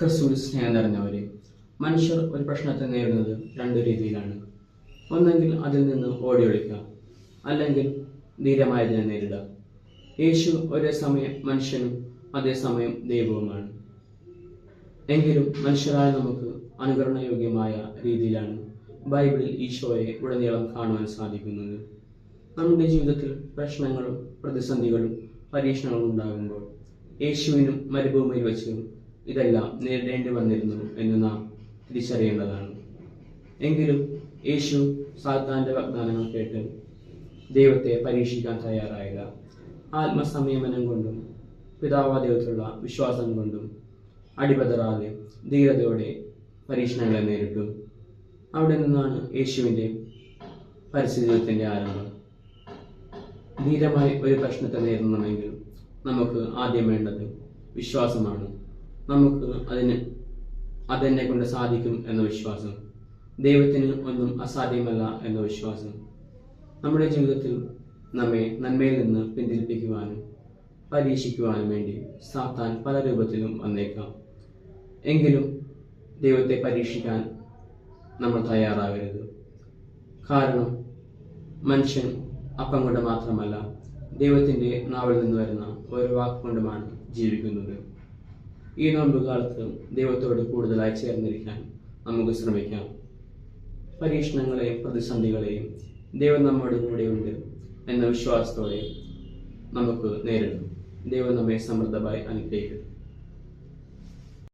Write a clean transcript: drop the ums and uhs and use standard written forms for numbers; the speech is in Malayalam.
ക്രിസ്തുവിൽ സ്നേഹം നിറഞ്ഞവരെ, മനുഷ്യർ ഒരു പ്രശ്നത്തെ നേരിടുന്നത് രണ്ടു രീതിയിലാണ്. ഒന്നെങ്കിൽ അതിൽ നിന്ന് ഓടി ഒളിക്കാം, അല്ലെങ്കിൽ ധീരമായതിനെ നേരിടാം. യേശു ഒരേ സമയം മനുഷ്യനും അതേസമയം ദൈവവുമാണ്. എങ്കിലും മനുഷ്യരായ നമുക്ക് അനുകരണയോഗ്യമായ രീതിയിലാണ് ബൈബിളിൽ ഈശോയെ ഉടനീളം കാണുവാൻ സാധിക്കുന്നത്. നമ്മുടെ ജീവിതത്തിൽ പ്രശ്നങ്ങളും പ്രതിസന്ധികളും പരീക്ഷണങ്ങളും ഉണ്ടാകുമ്പോൾ യേശുവിനും മരുഭൂമിയിൽ വെച്ച് ഇതെല്ലാം നേരിടേണ്ടി വന്നിരുന്നു എന്ന് നാം തിരിച്ചറിയേണ്ടതാണ്. എങ്കിലും യേശു സാത്താന്റെ വാഗ്ദാനങ്ങൾ കേട്ട് ദൈവത്തെ പരീക്ഷിക്കാൻ തയ്യാറായില്ല. ആത്മസംയമനം കൊണ്ടും പിതാവാദൈവത്തിലുള്ള വിശ്വാസം കൊണ്ടും അടിപതറാതെ ധീരതയോടെ പരീക്ഷണങ്ങളെ നേരിട്ടു. അവിടെ നിന്നാണ് യേശുവിൻ്റെ പരിസ്ഥിതിയുടെ ആരംഭം. ധീരമായി ഒരു പ്രശ്നത്തെ നേരിടണമെങ്കിൽ നമുക്ക് ആദ്യം വേണ്ടത് വിശ്വാസമാണ്. നമുക്ക് അതെന്നെ കൊണ്ട് സാധിക്കും എന്ന വിശ്വാസം, ദൈവത്തിന് ഒന്നും അസാധ്യമല്ല എന്ന വിശ്വാസം. നമ്മുടെ ജീവിതത്തിൽ നമ്മെ നന്മയിൽ നിന്ന് പിന്തിരിപ്പിക്കുവാനും പരീക്ഷിക്കുവാനും വേണ്ടി സാത്താൻ പല രൂപത്തിലും വന്നേക്കാം. എങ്കിലും ദൈവത്തെ പരീക്ഷിക്കാൻ നമ്മൾ തയ്യാറാകരുത്. കാരണം മനുഷ്യൻ അപ്പം കൊണ്ട് മാത്രമല്ല, ദൈവത്തിൻ്റെ നാവിൽ നിന്ന് വരുന്ന ഓരോ വാക്കുകൊണ്ടുമാണ് ജീവിക്കുന്നത്. ഈ നോമ്പുകാലത്ത് ദൈവത്തോട് കൂടുതലായി ചേർന്നിരിക്കാൻ നമുക്ക് ശ്രമിക്കാം. പരീക്ഷണങ്ങളെയും പ്രതിസന്ധികളെയും ദൈവം നമ്മോട് കൂടെയുണ്ട് എന്ന വിശ്വാസത്തോടെ നമുക്ക് നേരിടാം. ദൈവം നമ്മെ സമൃദ്ധമായി അനുഗ്രഹിക്കും.